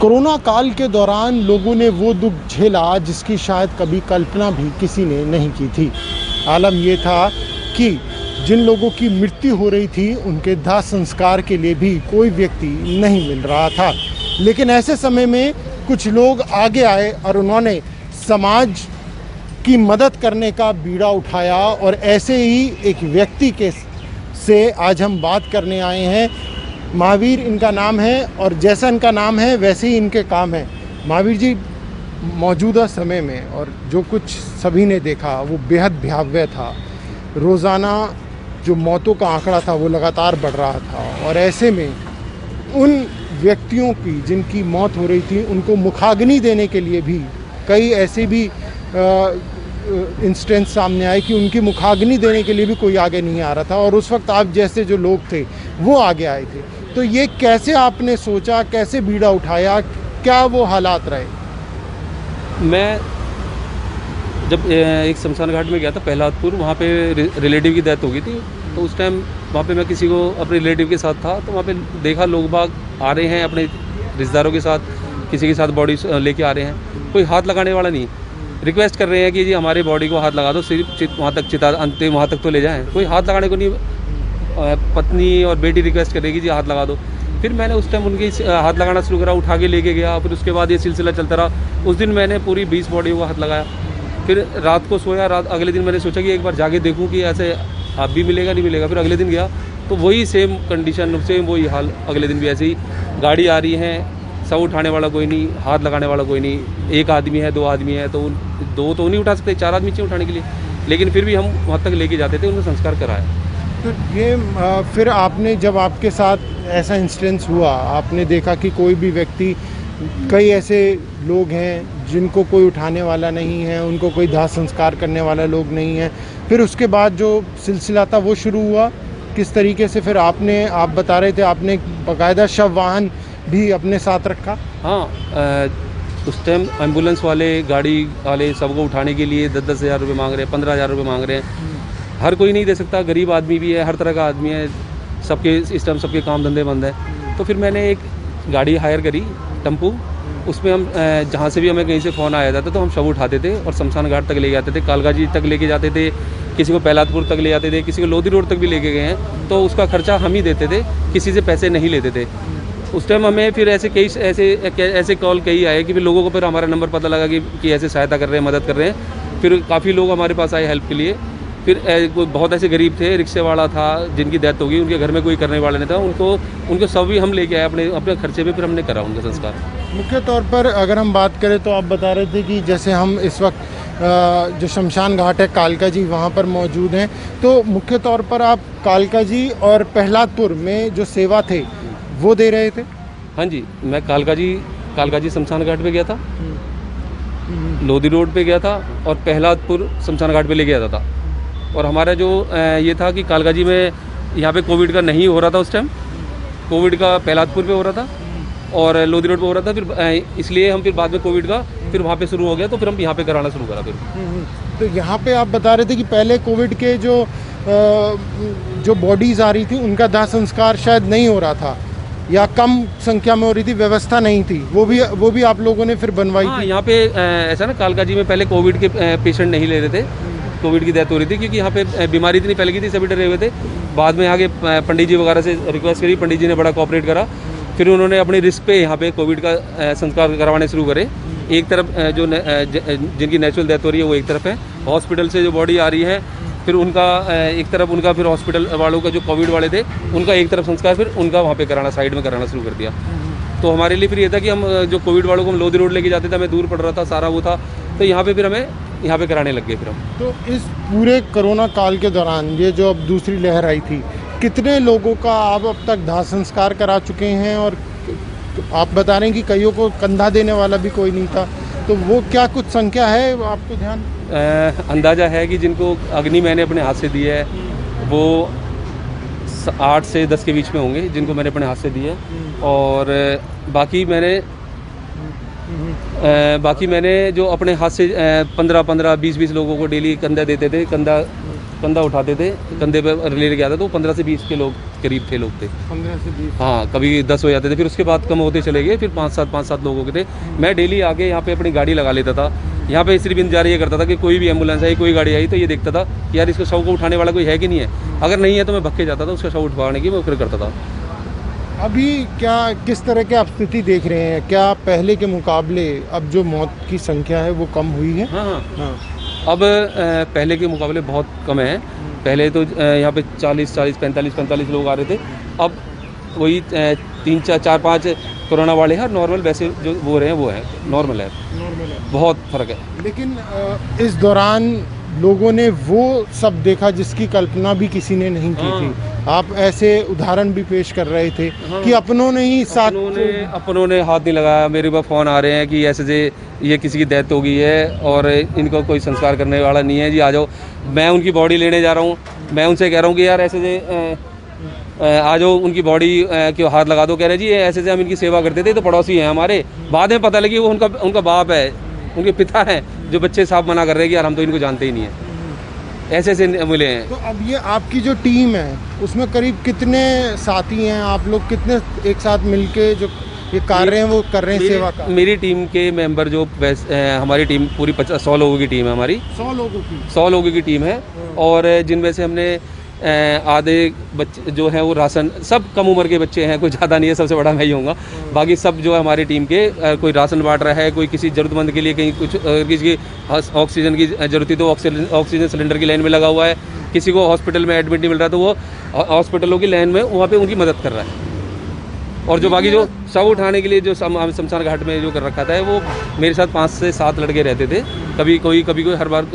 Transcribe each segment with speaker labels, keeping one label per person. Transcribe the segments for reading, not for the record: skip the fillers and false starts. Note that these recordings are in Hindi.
Speaker 1: कोरोना काल के दौरान लोगों ने वो दुख झेला जिसकी शायद कभी कल्पना भी किसी ने नहीं की थी। आलम ये था कि जिन लोगों की मृत्यु हो रही थी उनके दाह संस्कार के लिए भी कोई व्यक्ति नहीं मिल रहा था। लेकिन ऐसे समय में कुछ लोग आगे आए और उन्होंने समाज की मदद करने का बीड़ा उठाया और ऐसे ही एक व्यक्ति के से आज हम बात करने आए हैं। महावीर इनका नाम है और जैसा इनका नाम है वैसे ही इनके काम है। महावीर जी, मौजूदा समय में और जो कुछ सभी ने देखा वो बेहद भयावह था। रोज़ाना जो मौतों का आंकड़ा था वो लगातार बढ़ रहा था और ऐसे में उन व्यक्तियों की जिनकी मौत हो रही थी उनको मुखाग्नि देने के लिए भी कई ऐसे भी इंस्टेंस सामने आए कि उनकी मुखाग्नि देने के लिए भी कोई आगे नहीं आ रहा था और उस वक्त आप जैसे जो लोग थे वो आगे आए थे। तो ये कैसे आपने सोचा, कैसे बीड़ा उठाया, क्या वो हालात रहे?
Speaker 2: मैं जब एक शमशान घाट में गया था प्रहलादपुर, वहाँ पे रिलेटिव की डेथ हो गई थी। तो उस टाइम वहाँ पे मैं किसी को अपने रिलेटिव के साथ था, तो वहाँ पे देखा लोग बाग आ रहे हैं अपने रिश्तेदारों के साथ, किसी के साथ बॉडी लेके आ रहे हैं। कोई हाथ लगाने वाला नहीं, रिक्वेस्ट कर रहे हैं कि जी हमारे बॉडी को हाथ लगा दो, सिर्फ वहाँ तक चिता अंतिम वहाँ तक तो ले जाएं। कोई हाथ लगाने को नहीं, पत्नी और बेटी रिक्वेस्ट करेगी जी हाथ लगा दो। फिर मैंने उस टाइम उनकी हाथ लगाना शुरू करा, उठा के लेके गया। फिर उसके बाद ये सिलसिला चलता रहा। उस दिन मैंने पूरी 20 बॉडी को हाथ लगाया। फिर रात को सोया, अगले दिन मैंने सोचा कि एक बार जाके देखूँ कि ऐसे आप भी मिलेगा नहीं मिलेगा। फिर अगले दिन गया तो वही सेम कंडीशन, सेम वही हाल। अगले दिन भी ऐसे ही गाड़ी आ रही है, सब उठाने वाला कोई नहीं, हाथ लगाने वाला कोई नहीं। एक आदमी है, 2 आदमी है, तो 2 तो नहीं उठा सकते, 4 आदमी चाहिए उठाने के लिए। लेकिन फिर भी हम वहाँ तक लेके जाते थे, उनका संस्कार कराया।
Speaker 1: तो ये फिर आपने जब आपके साथ ऐसा इंसिडेंस हुआ, आपने देखा कि कोई भी व्यक्ति, कई ऐसे लोग हैं जिनको कोई उठाने वाला नहीं है, उनको कोई दाह संस्कार करने वाला लोग नहीं है। फिर उसके बाद जो सिलसिला था वो शुरू हुआ किस तरीके से? फिर आप बता रहे थे आपने बाकायदा शव वाहन भी अपने साथ रखा।
Speaker 2: हाँ, उस टाइम एम्बुलेंस वाले, गाड़ी वाले सबको उठाने के लिए 10-10 हज़ार रुपये मांग रहे हैं, 15 हज़ार रुपये मांग रहे हैं। हर कोई नहीं दे सकता, गरीब आदमी भी है, हर तरह का आदमी है, सबके इस टाइम सबके काम धंधे बंद है। तो फिर मैंने एक गाड़ी हायर करी, टेम्पू। उसमें हम जहाँ से भी हमें कहीं से फ़ोन आया जाता तो हम शव उठाते थे और शमशान घाट तक ले जाते थे, कालका जी तक लेके जाते थे, किसी को प्रहलादपुर तक ले जाते थे, किसी को लोधी रोड तक भी लेके गए हैं। तो उसका खर्चा हम ही देते थे, किसी से पैसे नहीं लेते थे। उस टाइम हमें फिर ऐसे कॉल कई आए कि फिर लोगों को फिर हमारा नंबर पता लगा कि ऐसे सहायता कर रहे हैं, मदद कर रहे हैं। फिर काफ़ी लोग हमारे पास आए हेल्प के लिए। फिर कोई बहुत ऐसे गरीब थे, रिक्शे वाला था जिनकी डेथ हो गई, उनके घर में कोई करने वाला नहीं था, उनको सब भी हम लेके आए अपने खर्चे पे। फिर हमने करा उनका संस्कार।
Speaker 1: मुख्य तौर पर अगर हम बात करें तो आप बता रहे थे कि जैसे हम इस वक्त जो शमशान घाट है कालका जी वहाँ पर मौजूद हैं, तो मुख्य तौर पर आप कालका जी और प्रहलादपुर में जो सेवा थे वो दे रहे थे?
Speaker 2: हाँ जी, मैं कालका जी शमशान घाट पे गया था, लोधी रोड पे गया था और प्रहलादपुर शमशान घाट पे ले गया था। और हमारा जो ये था कि कालका जी में यहाँ पे कोविड का नहीं हो रहा था उस टाइम, कोविड का प्रहलादपुर पे हो रहा था और लोधी रोड पे हो रहा था। फिर इसलिए हम फिर बाद में कोविड का फिर वहाँ पे शुरू हो गया, तो फिर हम यहाँ पे कराना शुरू करा फिर।
Speaker 1: तो यहाँ पे आप बता रहे थे कि पहले कोविड के जो बॉडीज़ आ रही थी उनका दाह संस्कार शायद नहीं हो रहा था या कम संख्या में हो रही थी, व्यवस्था नहीं थी, वो भी आप लोगों ने फिर बनवाई थी।
Speaker 2: यहाँ पे ऐसा ना, कालका जी में पहले कोविड के पेशेंट नहीं ले रहे थे, कोविड की डेथ हो रही थी क्योंकि यहाँ पे बीमारी इतनी फैल गई थी, सभी डरे हुए थे। बाद में आगे पंडित जी वगैरह से रिक्वेस्ट करी, पंडित जी ने बड़ा कोऑपरेट करा। फिर उन्होंने अपनी रिस्क पे यहाँ पे कोविड का संस्कार करवाने शुरू करे। एक तरफ जिनकी नेचुरल डेथ हो रही है वो एक तरफ है, हॉस्पिटल से जो बॉडी आ रही है फिर उनका एक तरफ, उनका फिर हॉस्पिटल वालों का जो कोविड वाले थे उनका एक तरफ संस्कार, फिर उनका वहाँ पे कराना, साइड में कराना शुरू कर दिया। तो हमारे लिए फिर ये था कि हम जो कोविड वालों को हम लोधी रोड लेके जाते थे, हमें दूर पड़ रहा था सारा वो था, तो यहाँ पे फिर हमें यहाँ पे कराने लग गए फिर हम।
Speaker 1: तो इस पूरे कोरोना काल के दौरान ये जो अब दूसरी लहर आई थी, कितने लोगों का आप अब तक दाह संस्कार करा चुके हैं? और आप बता रहे हैं कि कईयों को कंधा देने वाला भी कोई नहीं था, तो वो क्या कुछ संख्या है आपको ध्यान?
Speaker 2: अंदाज़ा है कि जिनको अग्नि मैंने अपने हाथ से दी है वो 8 से 10 के बीच में होंगे जिनको मैंने अपने हाथ से दी है। और बाकी मैंने जो अपने हाथ से 15-15, 20-20 लोगों को डेली कंधा देते थे, कंधा कंधा उठाते थे, कंधे पे रिले गया था, तो 15 से 20 के लोग करीब थे, लोग थे।
Speaker 1: 15 से 20।
Speaker 2: हाँ, कभी 10 हो जाते थे, फिर उसके बाद कम होते चले गए, फिर 5-7 लोग हो गए थे। मैं डेली आके यहाँ पे अपनी गाड़ी लगा लेता था। यहाँ पे सिर्फ इंतजार ये करता था कि कोई भी एम्बुलेंस आई, कोई गाड़ी आई, तो ये देखता था कि यार इसको शव को उठाने वाला कोई है कि नहीं है। अगर नहीं है तो मैं भग के जाता था, उसका शव उठवाने की मैं फिर करता था।
Speaker 1: अभी क्या किस तरह की आप स्थिति देख रहे हैं? क्या पहले के मुकाबले अब जो मौत की संख्या है वो कम हुई है?
Speaker 2: हाँ हाँ,
Speaker 1: हाँ।
Speaker 2: अब पहले के मुकाबले बहुत कम है। पहले तो यहाँ पे 45 लोग आ रहे थे, अब वही 3-4-5 कोरोना वाले हैं, और नॉर्मल वैसे जो वो रहे हैं वो है नॉर्मल है, बहुत फ़र्क है।
Speaker 1: लेकिन इस दौरान लोगों ने वो सब देखा जिसकी कल्पना भी किसी ने नहीं की थी। आप ऐसे उदाहरण भी पेश कर रहे थे कि अपनों ने ही साथ
Speaker 2: अपनों ने हाथ नहीं लगाया। मेरे पास फ़ोन आ रहे हैं कि ऐसे से ये किसी की डेथ हो गई है और इनको कोई संस्कार करने वाला नहीं है जी, आ जाओ। मैं उनकी बॉडी लेने जा रहा हूँ, मैं उनसे कह रहा हूँ कि यार ऐसे से आ जाओ, उनकी बॉडी के हाथ लगा दो। कह रहे जी ऐसे से हम इनकी सेवा करते थे, तो पड़ोसी हैं हमारे। बाद में पता लगी वो उनका बाप है, उनके पिता हैं, जो बच्चे साहब मना कर रहे हैं कि यार हम तो इनको जानते ही नहीं हैं। ऐसे से मिले हैं।
Speaker 1: तो अब ये आपकी जो टीम है उसमें करीब कितने साथी हैं? आप लोग कितने एक साथ मिलके जो ये कार्य हैं वो कर रहे हैं सेवा का?
Speaker 2: मेरी टीम के मेंबर जो हमारी टीम पूरी 100 लोगों की टीम है हमारी। 100 लोगों की टीम है, और जिनमें से हमने आधे बच्चे जो हैं वो राशन, सब कम उम्र के बच्चे हैं, कोई ज़्यादा नहीं है, सबसे बड़ा मैं ही होऊंगा। बाकी सब जो है हमारी टीम के कोई राशन बांट रहा है, कोई किसी ज़रूरतमंद के लिए कहीं कुछ किसी की ऑक्सीजन की ज़रूरत है तो ऑक्सीजन सिलेंडर की लाइन में लगा हुआ है, किसी को हॉस्पिटल में एडमिट नहीं मिल रहा तो वो हॉस्पिटलों की लाइन में वहाँ पर उनकी मदद कर रहा है। और जो बाकी जो शव उठाने के लिए जो शमशान घाट में जो कर रखा था वो मेरे साथ 5 से 7 लड़के रहते थे। कभी कोई हर बार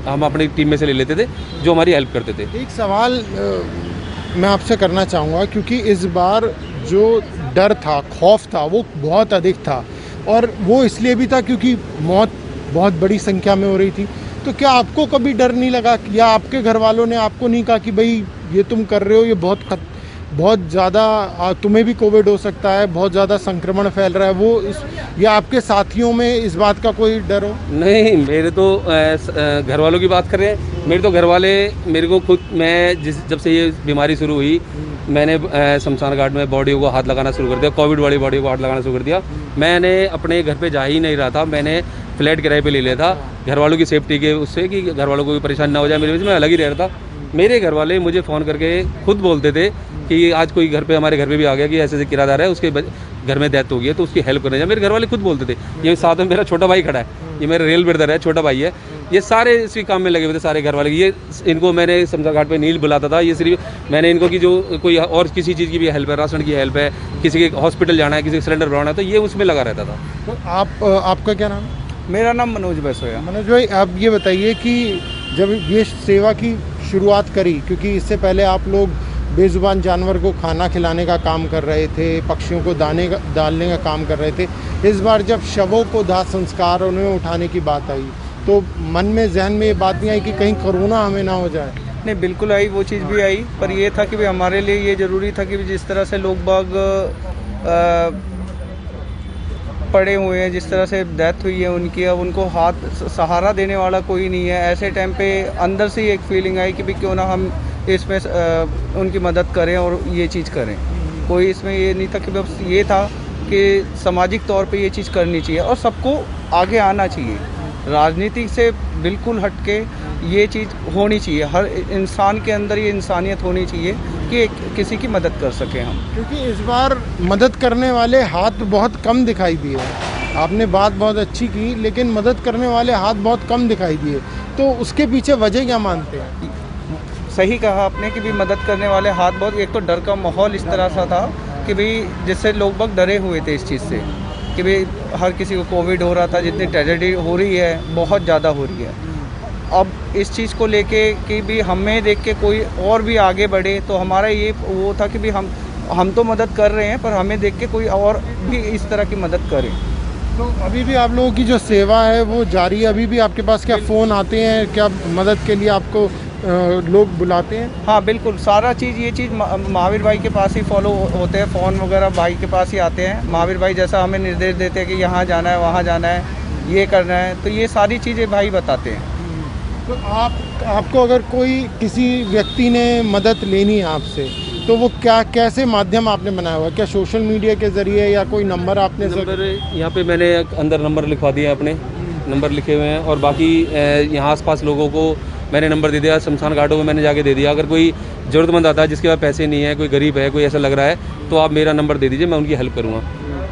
Speaker 2: हम अपनी टीम में से ले लेते थे जो हमारी हेल्प करते थे।
Speaker 1: एक सवाल मैं आपसे करना चाहूँगा, क्योंकि इस बार जो डर था, खौफ था, वो बहुत अधिक था, और वो इसलिए भी था क्योंकि मौत बहुत बड़ी संख्या में हो रही थी। तो क्या आपको कभी डर नहीं लगा, या आपके घर वालों ने आपको नहीं कहा कि भाई ये तुम कर रहे हो, ये बहुत ज़्यादा तुम्हें भी कोविड हो सकता है, बहुत ज़्यादा संक्रमण फैल रहा है, या आपके साथियों में इस बात का कोई डर हो?
Speaker 2: नहीं, मेरे तो घर वालों की बात कर रहे हैं। मेरे तो घर वाले मेरे को खुद, मैं जब से ये बीमारी शुरू हुई, मैंने शमशान घाट में बॉडी को हाथ लगाना शुरू कर दिया, कोविड वाली बॉडी को हाथ लगाना शुरू कर दिया। मैंने अपने घर पे जा ही नहीं रहा था, मैंने फ्लैट किराए पे ले लिया था घर वालों की सेफ्टी के उससे, कि घर वालों को कोई परेशानी ना हो जाए मेरे वजह से। मैं अलग ही रह रहा था। मेरे घर वाले मुझे फ़ोन करके खुद बोलते थे कि आज कोई हमारे घर पे भी आ गया कि ऐसे ऐसे किराएदार है, उसके घर में डेथ हो गई है तो उसकी हेल्प करने जाए। मेरे घर वाले खुद बोलते थे। ये साथ में मेरा छोटा भाई खड़ा है, ये मेरा रेल ब्रदर है, छोटा भाई है, ये सारे इसी काम में लगे हुए थे, सारे घर वाले। ये इनको मैंने शमशान घाट पे नील बुलाता था, ये सिर्फ मैंने इनको की जो कोई और किसी चीज़ की भी हेल्प है, राशन की हेल्प है, किसी के हॉस्पिटल जाना है, किसी का सिलेंडर भरवाना है, तो ये उसमें लगा रहता था।
Speaker 1: तो आपका क्या नाम है?
Speaker 3: मेरा नाम मनोज बैसोया।
Speaker 1: मनोज भाई, आप ये बताइए कि जब ये सेवा की शुरुआत करी, क्योंकि इससे पहले आप लोग बेजुबान जानवर को खाना खिलाने का काम कर रहे थे, पक्षियों को डालने का काम कर रहे थे, इस बार जब शवों को दाह संस्कार उन्हें उठाने की बात आई तो मन में जहन में ये बात नहीं आई कि कहीं कोरोना हमें ना हो जाए?
Speaker 3: नहीं, बिल्कुल आई, वो चीज़ भी आई, पर ये था कि भाई हमारे लिए ये ज़रूरी था कि जिस तरह से लोग बाग पड़े हुए हैं, जिस तरह से डेथ हुई है उनकी, अब उनको हाथ सहारा देने वाला कोई नहीं है। ऐसे टाइम पे अंदर से ही एक फीलिंग आई कि भाई क्यों ना हम इसमें उनकी मदद करें और ये चीज़ करें। कोई इसमें ये नहीं था कि बस ये था कि सामाजिक तौर पे ये चीज़ करनी चाहिए और सबको आगे आना चाहिए। राजनीति से बिल्कुल हटके ये चीज़ होनी चाहिए, हर इंसान के अंदर ये इंसानियत होनी चाहिए कि किसी की मदद कर सकें हम।
Speaker 1: क्योंकि इस बार मदद करने वाले हाथ बहुत कम दिखाई दिए। आपने बात बहुत अच्छी की, लेकिन मदद करने वाले हाथ बहुत कम दिखाई दिए, तो उसके पीछे वजह क्या मानते हैं?
Speaker 3: सही कहा आपने कि भी मदद करने वाले हाथ बहुत, एक तो डर का माहौल इस तरह सा था कि भाई जिससे लोग बहुत डरे हुए थे इस चीज़ से कि भाई हर किसी को कोविड हो रहा था, जितनी ट्रेजेडी हो रही है बहुत ज़्यादा हो रही है। अब इस चीज़ को लेके कि भी हमें देख के कोई और भी आगे बढ़े, तो हमारा ये वो था कि भी हम तो मदद कर रहे हैं, पर हमें देख के कोई और भी इस तरह की मदद करे।
Speaker 1: तो अभी भी आप लोगों की जो सेवा है वो जारी है? अभी भी आपके पास क्या फ़ोन आते हैं, क्या मदद के लिए आपको लोग बुलाते हैं?
Speaker 3: हाँ बिल्कुल, सारा चीज़ ये चीज़ महावीर भाई के पास ही फॉलो होते हैं, फ़ोन वगैरह भाई के पास ही आते हैं। महावीर भाई जैसा हमें निर्देश देते हैं कि यहाँ जाना है, वहाँ जाना है, ये करना है, तो ये सारी चीज़ें भाई बताते हैं।
Speaker 1: तो आपको अगर कोई किसी व्यक्ति ने मदद लेनी है आपसे, तो वो कैसे माध्यम आपने बनाया हुआ है? क्या सोशल मीडिया के ज़रिए या कोई नंबर आपने
Speaker 2: नंबर यहाँ पे मैंने अंदर नंबर लिखवा दिया अपने, नंबर लिखे हुए हैं। और बाकी यहाँ आसपास लोगों को मैंने नंबर दे दिया, शमशान घाटों में मैंने जाके दे दिया। अगर कोई ज़रूरतमंद आता है जिसके पास पैसे नहीं है, कोई गरीब है, कोई ऐसा लग रहा है, तो आप मेरा नंबर दे दीजिए, मैं उनकी हेल्प करूँगा।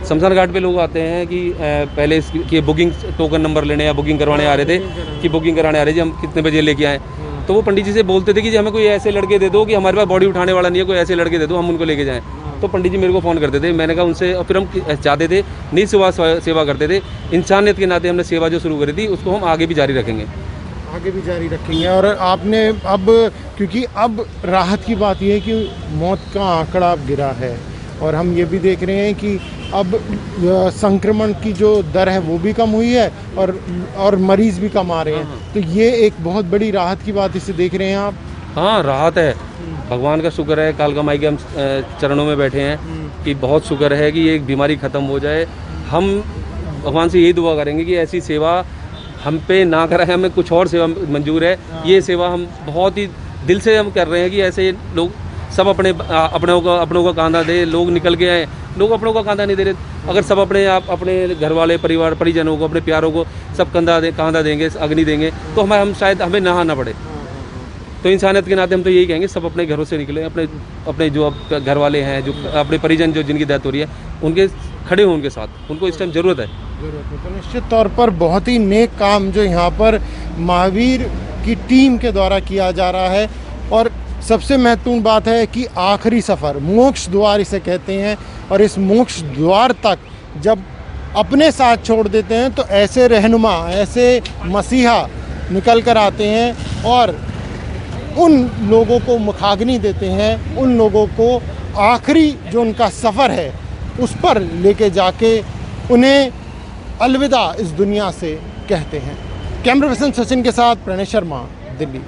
Speaker 2: शमशान घाट पे लोग आते हैं कि पहले इसकी बुकिंग टोकन नंबर लेने या बुकिंग करवाने आ रहे थे, कि बुकिंग कराने आ रहे थे, हम कितने बजे लेके आएँ। तो वो पंडित जी से बोलते थे कि हमें कोई ऐसे लड़के दे दो कि हमारे पास बॉडी उठाने वाला नहीं है, कोई ऐसे लड़के दे दो हम उनको लेके जाएँ। तो पंडित जी मेरे को फ़ोन करते थे, मैंने कहा उनसे, और फिर हम चाहते थे निज सेवा करते थे। इंसानियत के नाते हमने सेवा जो शुरू करी थी उसको हम आगे भी जारी रखेंगे।
Speaker 1: आगे भी जारी रखेंगे। और आपने अब, क्योंकि अब राहत की बात यह है कि मौत का आंकड़ा अब गिरा है, और हम ये भी देख रहे हैं कि अब संक्रमण की जो दर है वो भी कम हुई है, और मरीज़ भी कम आ रहे हैं। तो ये एक बहुत बड़ी राहत की बात इसे देख रहे हैं आप?
Speaker 2: हाँ, राहत है, भगवान का शुक्र है, कालका माई के हम चरणों में बैठे हैं कि बहुत शुक्र है कि ये एक बीमारी ख़त्म हो जाए। हम भगवान से यही दुआ करेंगे कि ऐसी सेवा हम पे ना कराए, हमें कुछ और सेवा मंजूर है। ये सेवा हम बहुत ही दिल से हम कर रहे हैं कि ऐसे लोग सब अपनों का कांधा दे। लोग निकल के आए, लोग अपनों का कांधा नहीं दे रहे। अगर सब अपने घर वाले, परिवार, परिजनों को, अपने प्यारों को सब कांधा देंगे, अग्नि देंगे, तो हम शायद हमें नहाना पड़े। तो इंसानियत के नाते हम तो यही कहेंगे, सब अपने घरों से निकले, अपने जो घर वाले हैं, जो अपने परिजन जो जिनकी डेथ हो रही है, उनके खड़े हों उनके साथ, उनको इस टाइम ज़रूरत है।
Speaker 1: तो निश्चित तौर पर बहुत ही नेक काम जो यहाँ पर महावीर की टीम के द्वारा किया जा रहा है। और सबसे महत्वपूर्ण बात है कि आखिरी सफ़र, मोक्ष द्वार इसे कहते हैं, और इस मोक्ष द्वार तक जब अपने साथ छोड़ देते हैं तो ऐसे रहनुमा, ऐसे मसीहा निकल कर आते हैं और उन लोगों को मुखाग्नि देते हैं, उन लोगों को आखिरी जो उनका सफ़र है उस पर लेके जाके उन्हें अलविदा इस दुनिया से कहते हैं। कैमरा पर्सन सचिन के साथ प्रणय शर्मा, दिल्ली।